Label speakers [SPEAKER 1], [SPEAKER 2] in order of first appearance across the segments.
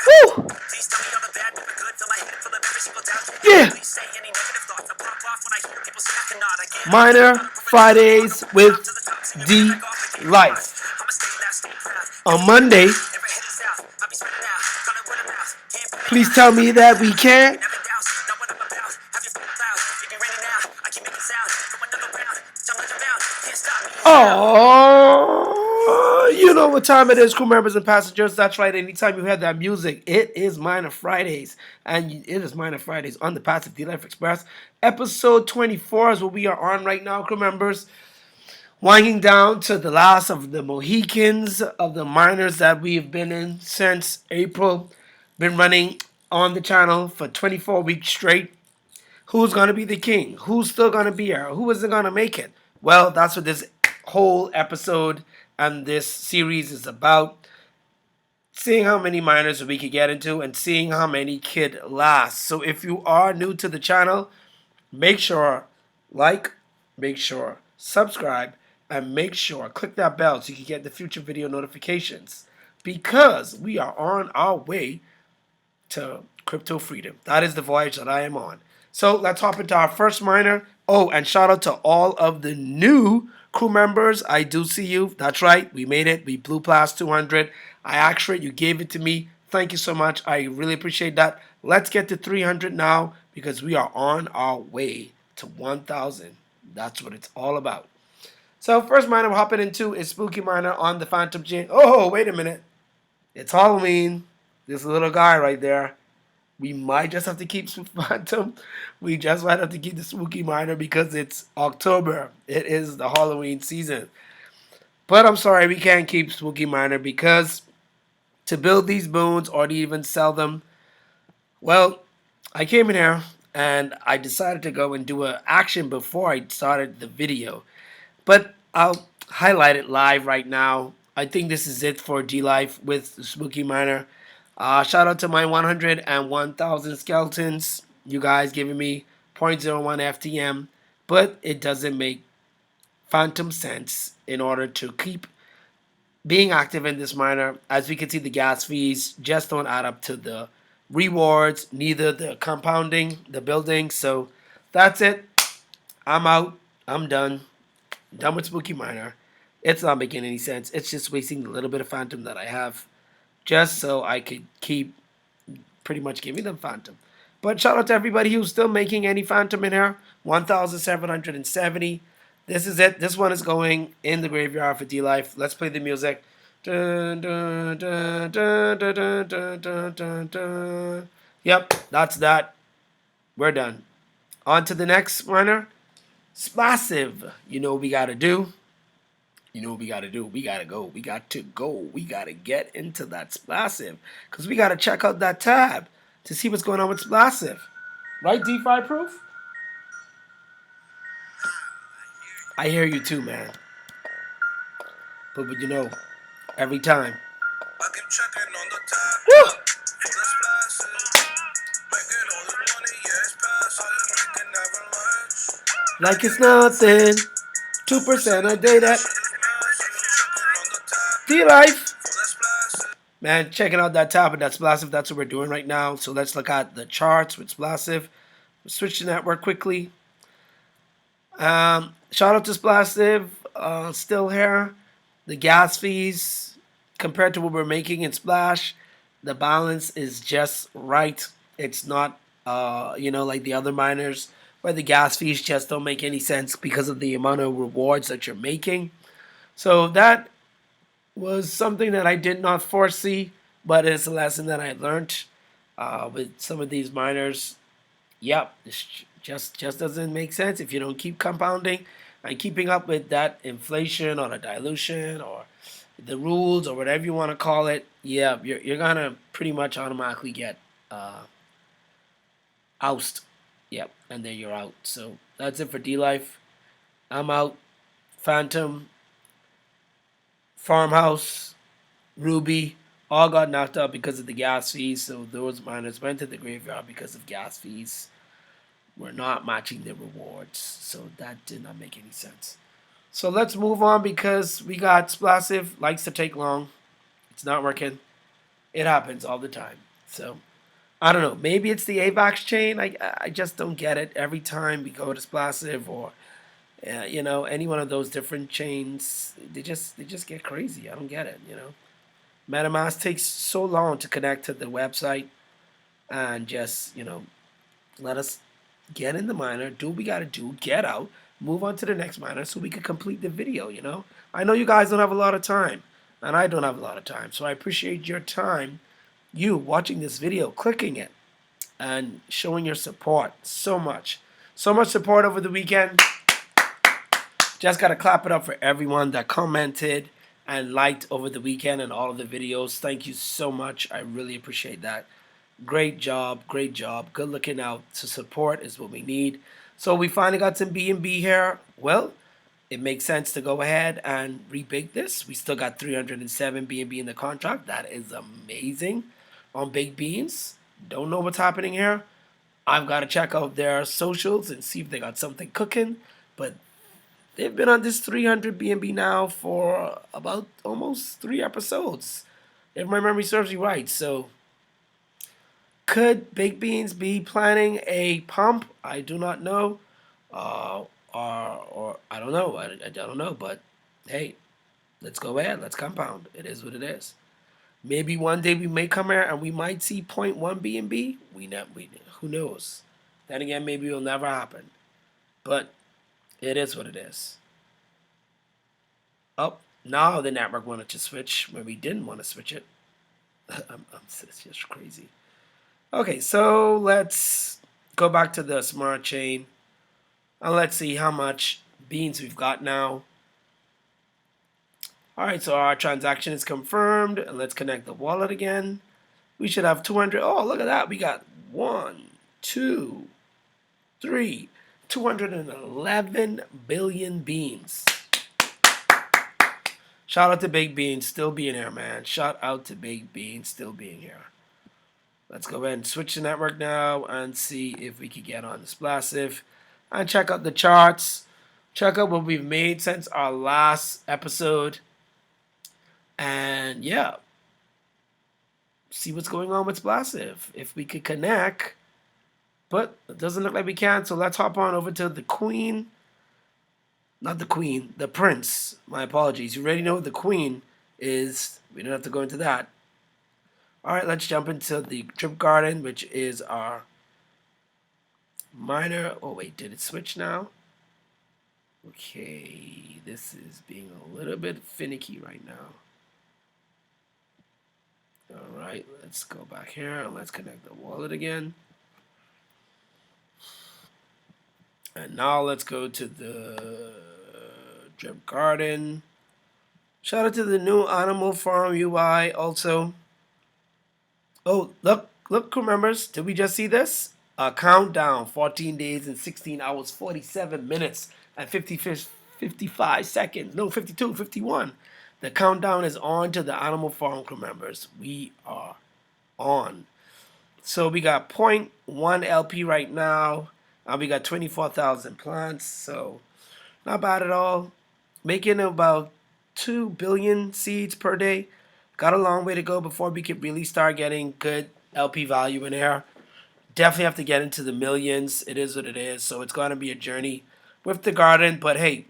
[SPEAKER 1] Woo! Yeah. Minor Fridays with D Life. On Monday, please tell me that we can. Oh, you know what time it is, crew members and passengers. That's right. Anytime you hear that music, it is Minor Fridays, and it is Minor Fridays on the Passive D-Life Express. Episode 24 is what we are on right now, crew members. Winding down to the last of the Mohicans of the minors that we've been in since April. Been running on the channel for 24 weeks straight. Who's going to be the king? Who's still going to be here? Who isn't going to make it? Well, that's what this whole episode and this series is about. Seeing how many minors we could get into and seeing how many could last. So if you are new to the channel, make sure like, make sure subscribe, and make sure click that bell so you can get the future video notifications, because we are on our way to crypto freedom. That is the voyage that I am on. So let's hop into our first minor. Oh, and shout out to all of the new crew members. I do see you. That's right. We made it. We blew past 200. I asked for it. You gave it to me. Thank you so much. I really appreciate that. Let's get to 300 now, because we are on our way to 1,000. That's what it's all about. So first minor we're hopping into is Spooky Minor on the Phantom Chain. Oh, wait a minute. It's Halloween. This little guy right there. We might just have to keep Phantom. We just might have to keep the Spooky Minor because it's October. It is the Halloween season. But I'm sorry, we can't keep Spooky Minor because to build these boons or to even sell them, well, I came in here and I decided to go and do an action before I started the video. But I'll highlight it live right now. I think this is it for D-Life with the Spooky Minor. Shout out to my 100 and 1,000 skeletons. You guys giving me 0.01 FTM. But it doesn't make phantom sense in order to keep being active in this minor. As we can see, the gas fees just don't add up to the rewards, neither the compounding, the building. So that's it. I'm out. I'm done. Done with Spooky Minor. It's not making any sense. It's just wasting the little bit of phantom that I have just so I could keep pretty much giving them phantom. But shout out to everybody who's still making any phantom in here. 1,770. This is it. This one is going in the graveyard for D-Life. Let's play the music. Dun, dun, dun, dun, dun, dun, dun, dun, dun, dun. Yep, that's that. We're done. On to the next minor. SPLASSIVE. You know what we got to do. You know what we got to do. We got to go. We got to go. We got to get into that SPLASSIVE. Because we got to check out that tab to see what's going on with SPLASSIVE. Right, DeFi Proof? I hear you too, man. But you know, every time. Woo! Like it's nothing. 2% a day that. D-Life. Man, checking out that tab and that SPLASSIVE. That's what we're doing right now. So let's look at the charts with SPLASSIVE. Switch the network quickly. Shout out to SPLASSIVE. Still here. The gas fees compared to what we're making in Splash, the balance is just right. It's not, like the other miners where the gas fees just don't make any sense because of the amount of rewards that you're making. So that was something that I did not foresee, but it's a lesson that I learned with some of these miners. Yep, it just doesn't make sense if you don't keep compounding and keeping up with that inflation or the dilution or the rules or whatever you want to call it. Yeah, you're gonna pretty much automatically get oust. Yep, and then you're out. So that's it for D-Life. I'm out. Phantom, Farmhouse, Ruby, all got knocked out because of the gas fees. So those miners went to the graveyard because of gas fees. We're not matching the rewards. So that did not make any sense. So let's move on because we got SPLASSIVE. Likes to take long. It's not working. It happens all the time. So I don't know. Maybe it's the Avax chain. I just don't get it. Every time we go to SPLASSIVE or any one of those different chains, they just get crazy. I don't get it. MetaMask takes so long to connect to the website, and just let us get in the miner, do what we gotta do, get out, move on to the next miner so we can complete the video. I know you guys don't have a lot of time, and I don't have a lot of time, so I appreciate your time, you watching this video, clicking it, and showing your support so much. So much support over the weekend. Just got to clap it up for everyone that commented and liked over the weekend and all of the videos. Thank you so much. I really appreciate that. Great job. Great job. Good looking out. So support is what we need. So we finally got some B&B here. Well, it makes sense to go ahead and rebig this. We still got 307 B&B in the contract. That is amazing on Big Beans. Don't know what's happening here. I've got to check out their socials and see if they got something cooking. But they've been on this 300 B&B now for about almost 3 episodes, if my memory serves me right. So could Big Beans be planning a pump? I do not know. Or I don't know. I don't know. But hey, let's go ahead. Let's compound. It is what it is. Maybe one day we may come here and we might see 0.1 B&B. Who knows? Then again, maybe it'll never happen. But it is what it is. Oh, now the network wanted to switch when we didn't want to switch it. It's just crazy. Okay, so let's go back to the smart chain. And let's see how much beans we've got now. Alright, so our transaction is confirmed. And let's connect the wallet again. We should have 200. Oh, look at that. We got 1, 2, 3, 211 billion beans. Shout out to Big Bean, still being here, man. Shout out to Big Bean, still being here. Let's go ahead and switch the network now and see if we can get on the SPLASSIVE and check out the charts. Check out what we've made since our last episode. And yeah, see what's going on with SPLASSIVE. If we could connect, but it doesn't look like we can. So let's hop on over to the Queen. Not the Queen, the Prince. My apologies. You already know what the Queen is. We don't have to go into that. Alright, let's jump into the Drip Garden, which is our miner. Oh, wait, did it switch now? Okay, this is being a little bit finicky right now. Alright, let's go back here and let's connect the wallet again. And now let's go to the Drip Garden. Shout out to the new Animal Farm UI also. Oh, look, crew members. Did we just see this? A countdown, 14 days and 16 hours, 47 minutes and 55 seconds. No, 52, 51. The countdown is on to the Animal Farm, crew members. We are on. So we got 0.1 LP right now. We got 24,000 plants. So not bad at all. Making about 2 billion seeds per day. Got a long way to go before we could really start getting good LP value in here. Definitely have to get into the millions. It is what it is. So it's going to be a journey with the garden. But hey,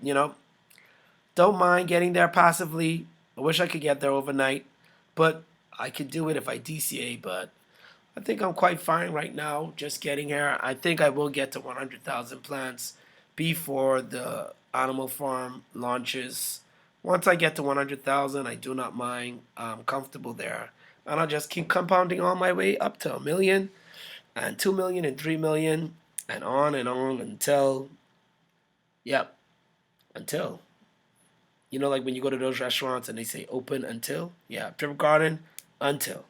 [SPEAKER 1] don't mind getting there passively. I wish I could get there overnight. But I could do it if I DCA. But I think I'm quite fine right now just getting here. I think I will get to 100,000 plants before the Animal Farm launches. Once I get to 100,000, I do not mind. I'm comfortable there. And I'll just keep compounding on my way up to 1 million and 2 million and 3 million and on until, yep, until. Like when you go to those restaurants and they say open until? Yeah, Drip Garden, until.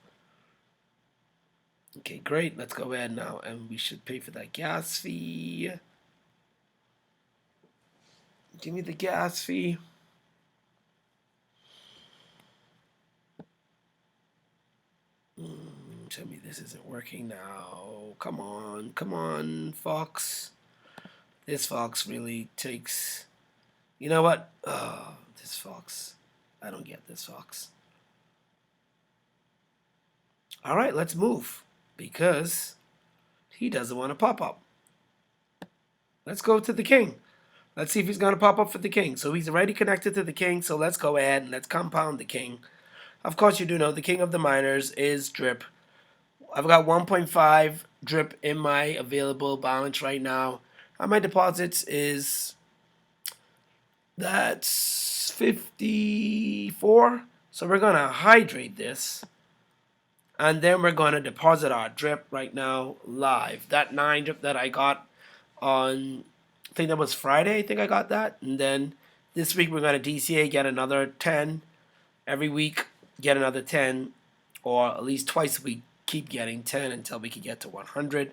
[SPEAKER 1] Okay, great. Let's go ahead now. And we should pay for that gas fee. Give me the gas fee. Tell me this isn't working now. Come on, Fox. This Fox really takes... You know what? This Fox. I don't get this Fox. All right, let's move because he doesn't want to pop up. Let's go to the king. Let's see if he's going to pop up for the king. So he's already connected to the king, so let's go ahead and let's compound the king. Of course, you do know the king of the miners is drip. I've got 1.5 drip in my available balance right now. And my deposits is, that's 54. So we're going to hydrate this. And then we're going to deposit our drip right now live. That 9 drip that I got on, I think that was Friday, I think I got that. And then this week we're going to DCA, get another 10. Every week, get another 10. Or at least twice a week, keep getting 10 until we can get to 100.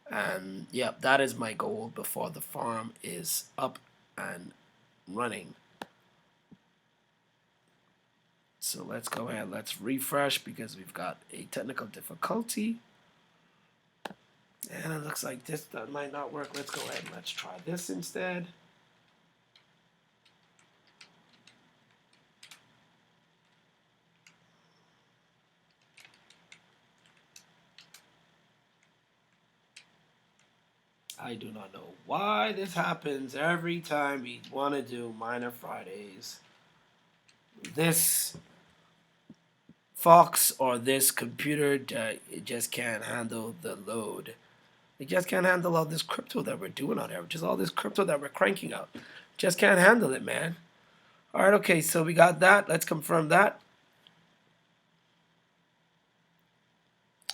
[SPEAKER 1] And yeah, that is my goal before the farm is up and running. So let's go ahead, let's refresh because we've got a technical difficulty. And it looks like this that might not work. Let's go ahead and let's try this instead. I do not know why this happens every time we want to do Miner Fridays. This Fox or this computer, it just can't handle the load. It just can't handle all this crypto that we're doing out there. Just all this crypto that we're cranking out. Just can't handle it, man. All right, okay, so we got that. Let's confirm that.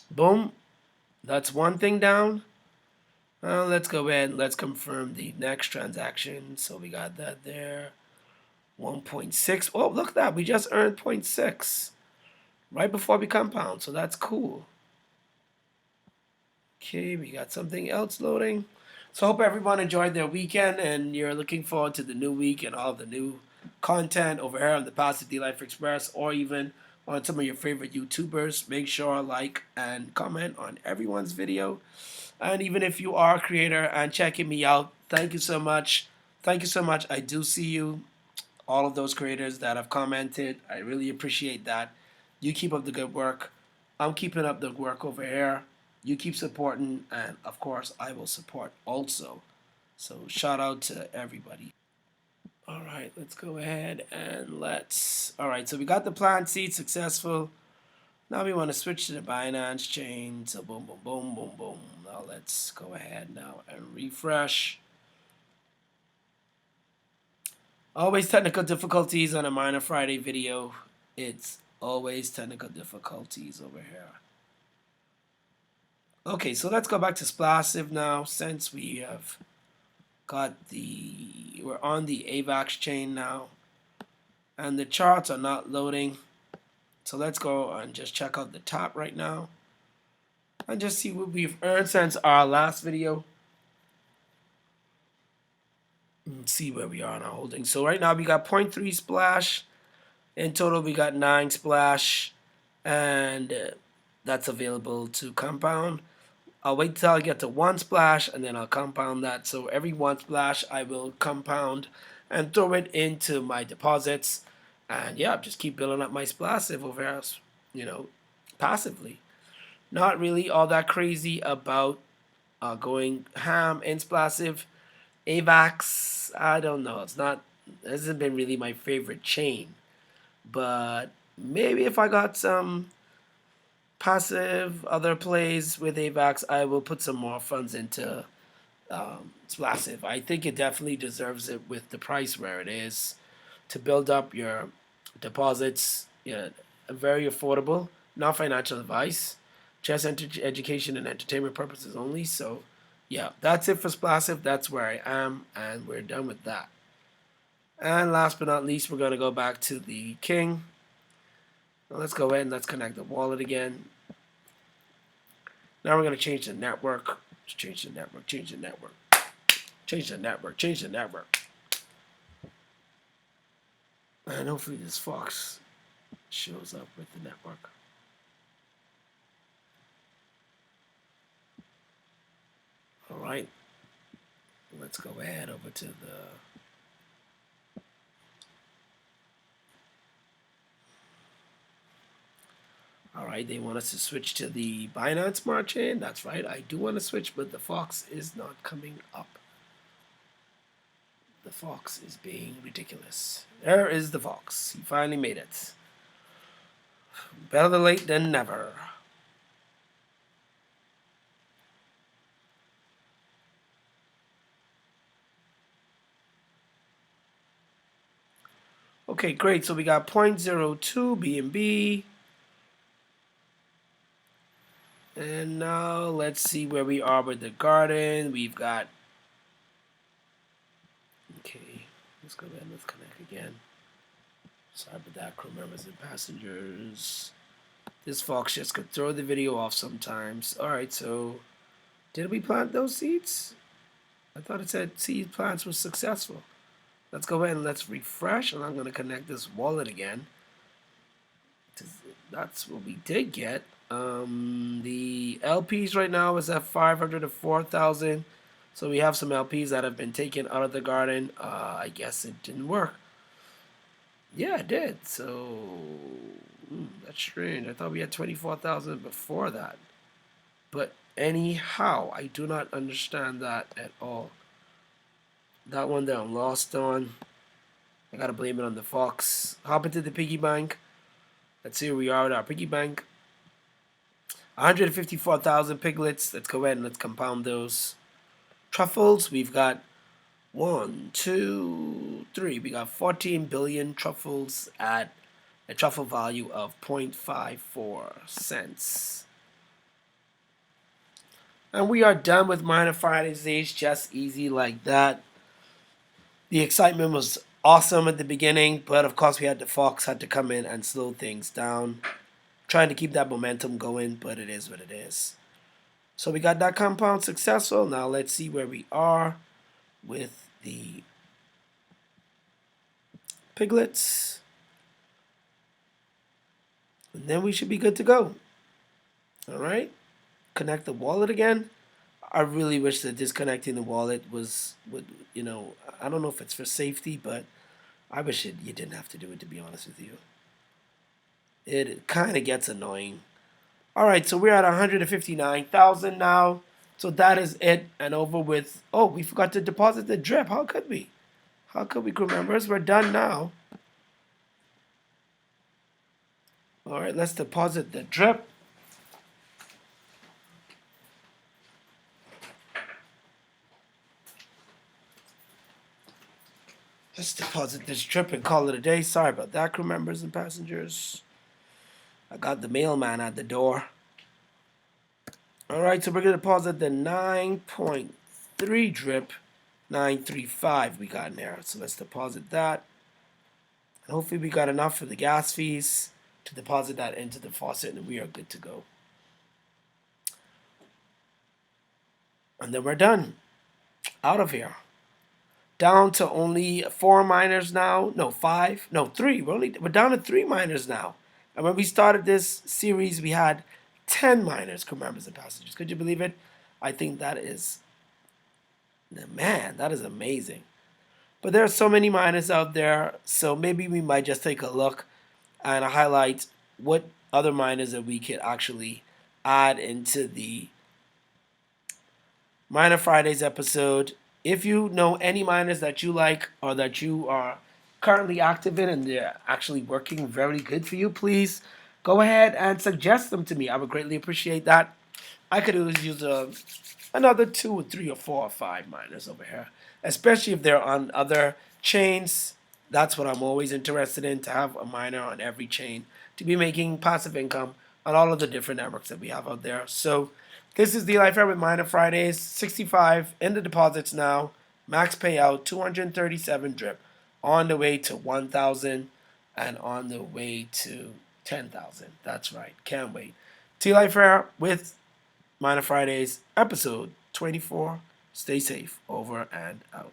[SPEAKER 1] Boom. That's one thing down. Let's go ahead and let's confirm the next transaction. So we got that there. 1.6. Oh, look at that. We just earned 0.6 right before we compound. So that's cool. Okay, we got something else loading. So I hope everyone enjoyed their weekend and you're looking forward to the new week and all the new content over here on the Passive D-Life Express or even on some of your favorite YouTubers. Make sure like and comment on everyone's video. And even if you are a creator and checking me out, thank you so much. Thank you so much. I do see you, all of those creators that have commented. I really appreciate that. You keep up the good work. I'm keeping up the work over here. You keep supporting, and of course, I will support also. So shout out to everybody. All right, let's go ahead and let's. All right, so we got the plant seed successful. Now we want to switch to the Binance chain. So boom, boom, boom, boom, boom. Now let's go ahead now and refresh. Always technical difficulties on a Miner Friday video. It's always technical difficulties over here. Okay, so let's go back to SPLASSIVE now since we have got we're on the Avax chain now. And the charts are not loading. So let's go and just check out the top right now. And just see what we've earned since our last video. Let's see where we are in our holding. So right now we got 0.3 splash. In total we got 9 splash. And that's available to compound. I'll wait till I get to 1 splash and then I'll compound that. So every 1 splash I will compound and throw it into my deposits. And yeah, just keep building up my SPLASSIVE over here, you know, passively. Not really all that crazy about going ham in SPLASSIVE. Avax, I don't know. It hasn't been really my favorite chain. But maybe if I got some passive other plays with Avax, I will put some more funds into SPLASSIVE. I think it definitely deserves it with the price where it is to build up your deposits. Yeah, very affordable, not financial advice, just education and entertainment purposes only. So yeah, that's it for SPLASSIVE. That's where I am, and we're done with that. And last but not least, we're going to go back to the king. Now let's go ahead and let's connect the wallet again. Now we're going to change the network. Let's change the network, change the network, change the network, change the network. And hopefully this Fox shows up with the network. All right. Let's go ahead over to the All right, they want us to switch to the Binance Smart Chain. That's right, I do want to switch, but the Fox is not coming up. The Fox is being ridiculous. There is the Fox. He finally made it. Better late than never. Okay, great. So we got 0.02 BNB. And now let's see where we are with the garden. We've got... Okay, let's go ahead and let's connect again. Sorry about that, crew members and passengers. This Fox just could throw the video off sometimes. Alright, so did we plant those seeds? I thought it said seed plants were successful. Let's go ahead and let's refresh, and I'm going to connect this wallet again. That's what we did get. The LPs right now is at 504,000. So we have some LPs that have been taken out of the garden. I guess it didn't work. Yeah, it did. So that's strange. I thought we had 24,000 before that. But anyhow, I do not understand that at all. That one that I'm lost on. I gotta blame it on the Fox. Hop into the piggy bank. Let's see where we are with our piggy bank. 154,000 piglets. Let's go ahead and let's compound those. Truffles, we've got 1, 2, 3. We got 14 billion truffles at a truffle value of 0.54 cents. And we are done with Minor Fridays, just easy like that. The excitement was awesome at the beginning, but of course we had the Fox had to come in and slow things down. Trying to keep that momentum going, but it is what it is. So we got that compound successful. Now let's see where we are with the piglets. And then we should be good to go. Alright. Connect the wallet again. I really wish that disconnecting the wallet would, you know, I don't know if it's for safety, but I wish you didn't have to do it, to be honest with you. It kind of gets annoying. Alright, so we're at 159,000 now. So that is it and over with. Oh, we forgot to deposit the drip. How could we? How could we, crew members? We're done now. Alright, let's deposit the drip. Let's deposit this drip and call it a day. Sorry about that, crew members and passengers. I got the mailman at the door. Alright, so we're going to deposit the 9.3 drip. 935 we got in there. So let's deposit that. And hopefully we got enough for the gas fees to deposit that into the faucet, and we are good to go. And then we're done. Out of here. Down to only 4 miners now. No, 5. No, 3. We're down to 3 miners now. And when we started this series, we had 10 miners, crew members and passengers. Could you believe it? I think that is, man, that is amazing. But there are so many miners out there, so maybe we might just take a look and highlight what other miners that we could actually add into the Minor Fridays episode. If you know any miners that you like or that you are currently active in and they're actually working very good for you, please go ahead and suggest them to me. I would greatly appreciate that. I could always use another 2 or 3 or 4 or 5 miners over here, especially if they're on other chains. That's what I'm always interested in, to have a miner on every chain to be making passive income on all of the different networks that we have out there. So this is the Life Air with Minor Fridays. 65 in the deposits now. Max payout 237 drip. On the way to 1,000 and on the way to 10,000. That's right. Can't wait. T-Life Air with Minor Fridays episode 24. Stay safe. Over and out.